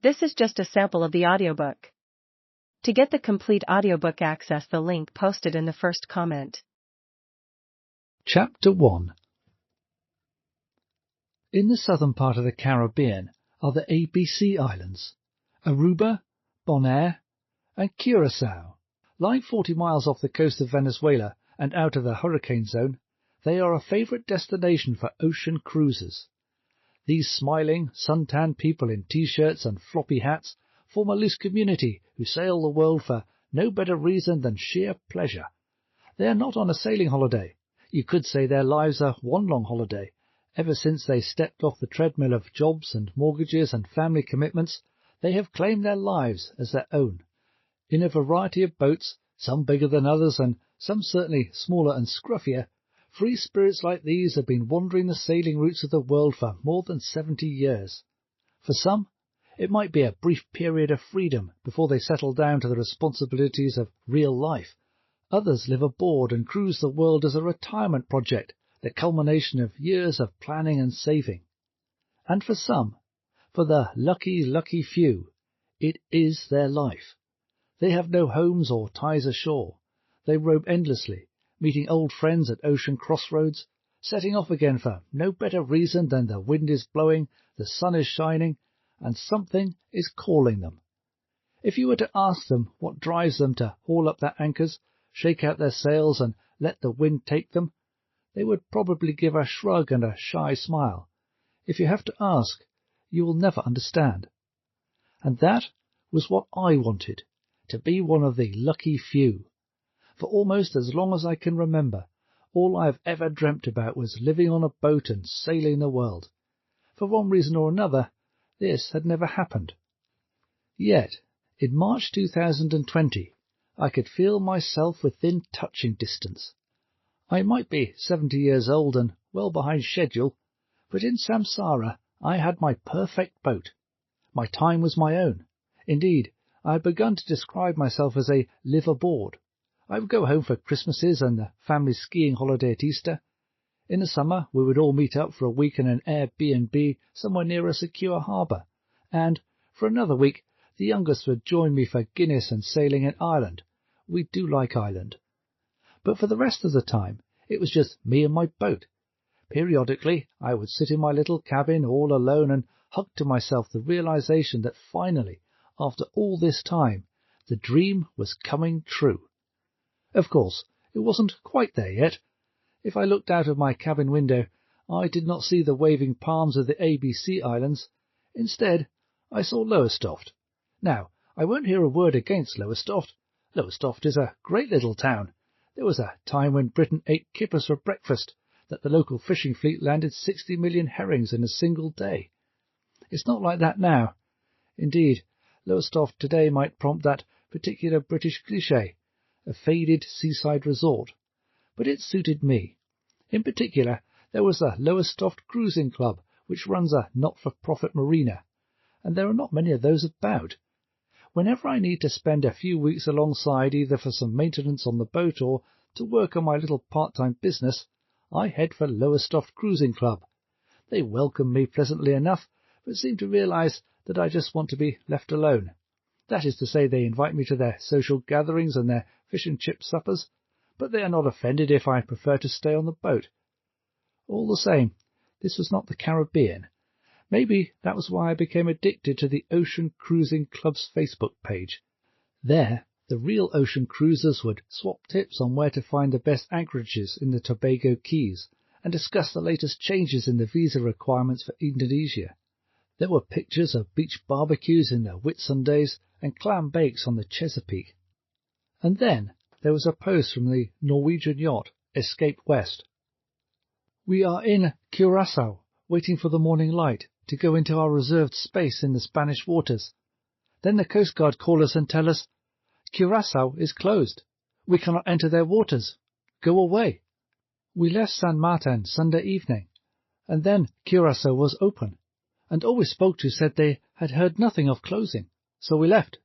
This is just a sample of the audiobook. To get the complete audiobook, access the link posted in the first comment. Chapter 1. In the southern part of the Caribbean are the ABC Islands, Aruba, Bonaire, and Curaçao. Lying 40 miles off the coast of Venezuela and out of the hurricane zone, they are a favourite destination for ocean cruisers. These smiling, sun-tanned people in T-shirts and floppy hats form a loose community who sail the world for no better reason than sheer pleasure. They are not on a sailing holiday. You could say their lives are one long holiday. Ever since they stepped off the treadmill of jobs and mortgages and family commitments, they have claimed their lives as their own. In a variety of boats, some bigger than others and some certainly smaller and scruffier, free spirits like these have been wandering the sailing routes of the world for more than 70 years. For some, it might be a brief period of freedom before they settle down to the responsibilities of real life. Others live aboard and cruise the world as a retirement project, the culmination of years of planning and saving. And for some, for the lucky few, it is their life. They have no homes or ties ashore. They roam endlessly, meeting old friends at ocean crossroads, setting off again for no better reason than the wind is blowing, the sun is shining, and something is calling them. If you were to ask them what drives them to haul up their anchors, shake out their sails, and let the wind take them, they would probably give a shrug and a shy smile. If you have to ask, you will never understand. And that was what I wanted, to be one of the lucky few. For almost as long as I can remember, all I have ever dreamt about was living on a boat and sailing the world. For one reason or another, this had never happened. Yet, in March 2020, I could feel myself within touching distance. I might be 70 years old and well behind schedule, but in Samsara I had my perfect boat. My time was my own. Indeed, I had begun to describe myself as a live aboard. I would go home for Christmases and the family skiing holiday at Easter. In the summer, we would all meet up for a week in an Airbnb somewhere near a secure harbour, and for another week, the youngest would join me for Guinness and sailing in Ireland. We do like Ireland. But for the rest of the time, it was just me and my boat. Periodically, I would sit in my little cabin all alone and hug to myself the realization that finally, after all this time, the dream was coming true. Of course, it wasn't quite there yet. If I looked out of my cabin window, I did not see the waving palms of the ABC Islands. Instead, I saw Lowestoft. Now, I won't hear a word against Lowestoft. Lowestoft is a great little town. There was a time when Britain ate kippers for breakfast, that the local fishing fleet landed 60 million herrings in a single day. It's not like that now. Indeed, Lowestoft today might prompt that particular British cliché, a faded seaside resort. But it suited me. In particular, there was the Lowestoft Cruising Club, which runs a not-for-profit marina, and there are not many of those about. Whenever I need to spend a few weeks alongside, either for some maintenance on the boat or to work on my little part-time business, I head for Lowestoft Cruising Club. They welcome me pleasantly enough, but seem to realize that I just want to be left alone. That is to say, they invite me to their social gatherings and their fish and chip suppers, but they are not offended if I prefer to stay on the boat. All the same, this was not the Caribbean. Maybe that was why I became addicted to the Ocean Cruising Club's Facebook page. There, the real ocean cruisers would swap tips on where to find the best anchorages in the Tobago Keys and discuss the latest changes in the visa requirements for Indonesia. There were pictures of beach barbecues in the Whitsundays and clam bakes on the Chesapeake. And then there was a post from the Norwegian yacht Escape West. We are in Curaçao, waiting for the morning light to go into our reserved space in the Spanish waters. Then the Coast Guard call us and tell us, Curaçao is closed. We cannot enter their waters. Go away. We left San Martin Sunday evening, and then Curaçao was open, and all we spoke to said they had heard nothing of closing, so we left.